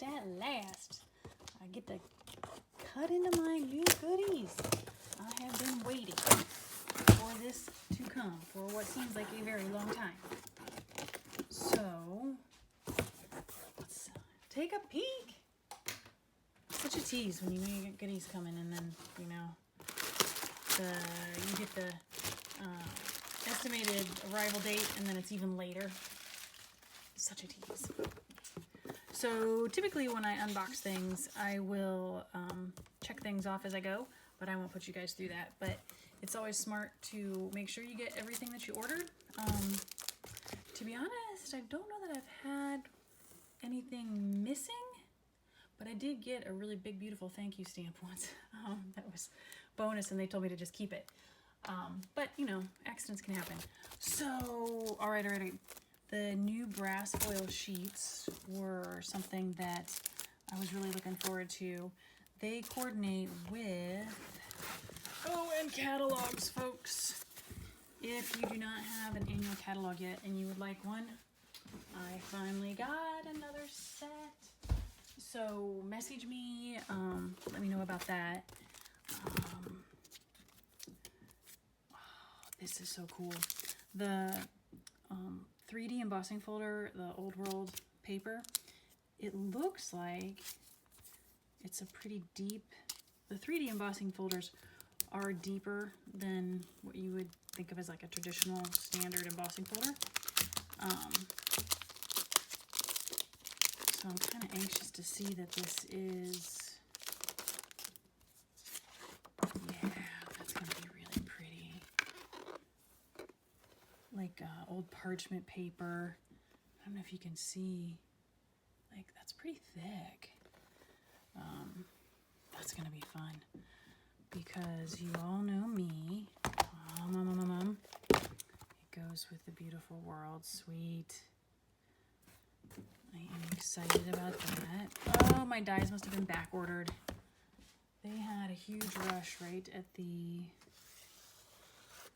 at last, I get to cut into my new goodies. I have been waiting for this to come for what seems like a very long time. So, let's take a peek. Such a tease when you know you get goodies coming, and then, you know, you get the estimated arrival date, and then it's even later. Such a tease. So typically when I unbox things, I will check things off as I go, but I won't put you guys through that. But it's always smart to make sure you get everything that you ordered. To be honest, I don't know that I've had anything missing, but I did get a really big, beautiful thank you stamp once. That was bonus, and they told me to just keep it. But, you know, accidents can happen. So, all right. The new brass foil sheets were something that I was really looking forward to. They coordinate with, and catalogs, folks. If you do not have an annual catalog yet and you would like one, I finally got another set. So message me, let me know about that. This is so cool. The 3D embossing folder, the Old World paper, it looks like it's a pretty deep, the 3D embossing folders are deeper than what you would think of as like a traditional standard embossing folder. So I'm kind of anxious to see that this is, yeah, that's going to be really pretty. Like old parchment paper. I don't know if you can see, like that's pretty thick. That's gonna be fun because you all know me. It goes with the beautiful world. Sweet. I am excited about that. Oh, my dies must have been back ordered. They had a huge rush right at the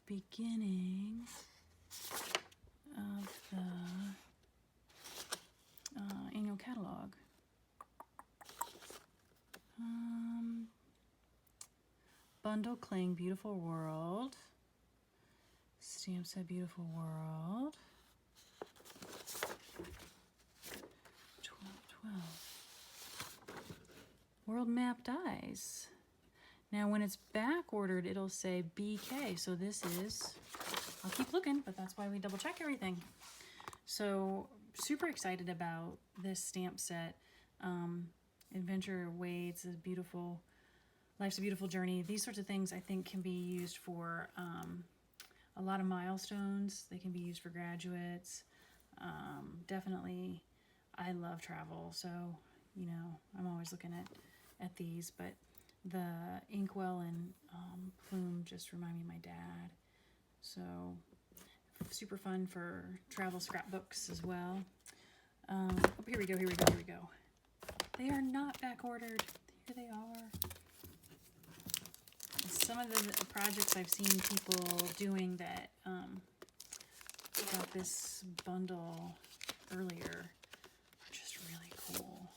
beginning of the annual catalog. Bundle Cling Beautiful World. Stamp set Beautiful World. 12. World Map Dies. Now when it's back ordered, it'll say BK. So this is, I'll keep looking, but that's why we double check everything. So super excited about this stamp set. Adventure Awaits, a beautiful, Life's a Beautiful Journey. These sorts of things I think can be used for a lot of milestones. They can be used for graduates. Definitely, I love travel, so, you know, I'm always looking at these, but the inkwell and plume just remind me of my dad. So super fun for travel scrapbooks as well. Here we go. They are not back ordered. Here they are. Some of the projects I've seen people doing that got this bundle earlier are just really cool.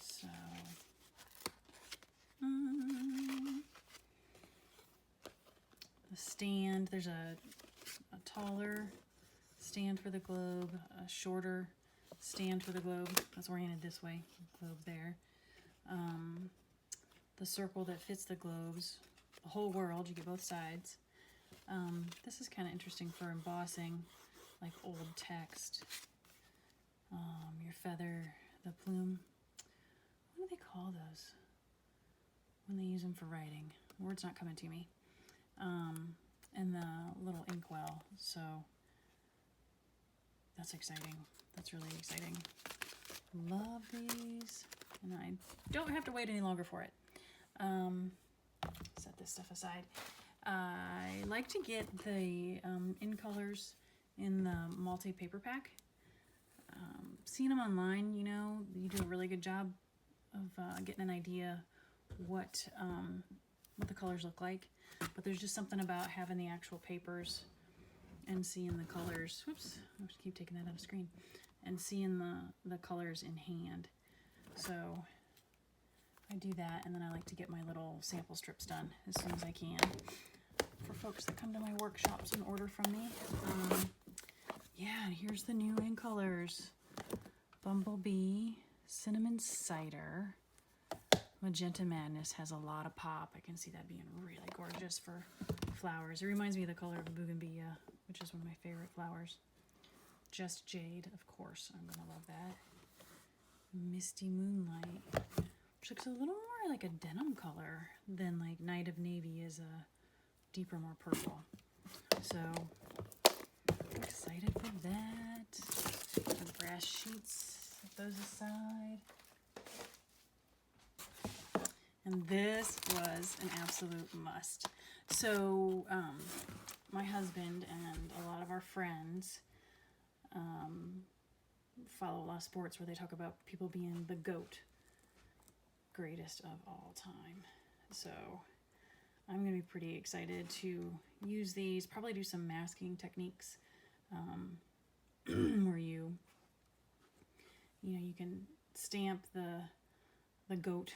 So, the stand, there's a taller stand for the globe, a shorter stand for the globe. That's oriented this way, globe there. The circle that fits the globes, the whole world, you get both sides. This is kind of interesting for embossing, like old text. Your feather, the plume. What do they call those when they use them for writing? The word's not coming to me. And the little inkwell. So that's exciting. That's really exciting. Love these. And I don't have to wait any longer for it. Set this stuff aside. I like to get the in colors in the multi paper pack. Seeing them online, you know, you do a really good job of getting an idea what the colors look like. But there's just something about having the actual papers and seeing the colors. Whoops, I have to keep taking that out of screen. and seeing the colors in hand. So I do that, and then I like to get my little sample strips done as soon as I can for folks that come to my workshops and order from me. Yeah, and here's the new in colors. Bumblebee, Cinnamon Cider, Magenta Madness has a lot of pop. I can see that being really gorgeous for flowers. It reminds me of the color of bougainvillea, which is one of my favorite flowers. Just Jade, of course. I'm gonna love that. Misty Moonlight, which looks a little more like a denim color than like Night of Navy is a deeper, more purple. So I'm excited for that. The brass sheets, set those aside. And this was an absolute must. So my husband and a lot of our friends follow a lot of sports where they talk about people being the GOAT, greatest of all time. So I'm going to be pretty excited to use these, probably do some masking techniques where you can stamp the GOAT.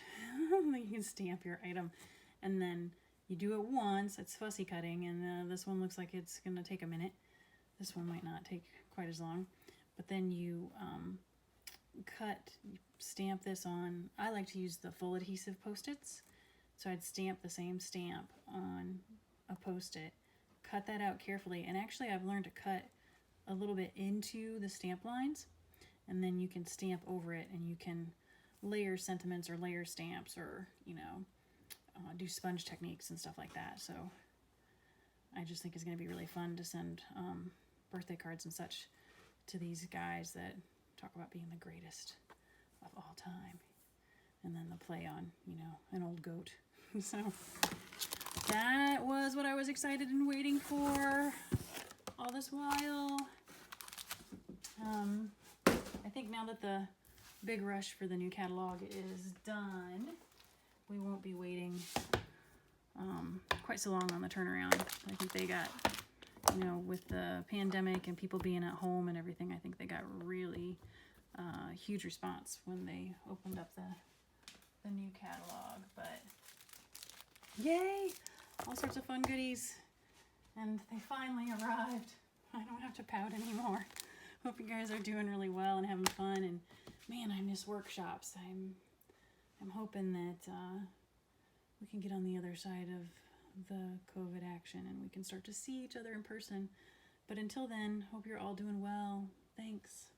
You can stamp your item, and then you do it once. It's fussy cutting, and this one looks like it's going to take a minute. This one might not take quite as long, but then you stamp this on. I like to use the full adhesive Post-its, so I'd stamp the same stamp on a Post-it, cut that out carefully, and actually I've learned to cut a little bit into the stamp lines, and then you can stamp over it, and you can layer sentiments or layer stamps, or do sponge techniques and stuff like that. So I just think it's going to be really fun to send birthday cards and such to these guys that talk about being the greatest of all time, and then the play on an old goat. So that was what I was excited and waiting for all this while. I think now that the big rush for the new catalog is done, we won't be waiting quite so long on the turnaround. I think they got, with the pandemic and people being at home and everything, I think they got really huge response when they opened up the new catalog. But yay! All sorts of fun goodies, and they finally arrived. I don't have to pout anymore. Hope you guys are doing really well and having fun. And man, I miss workshops. I'm hoping that we can get on the other side of the COVID action and we can start to see each other in person. But until then, hope you're all doing well. Thanks.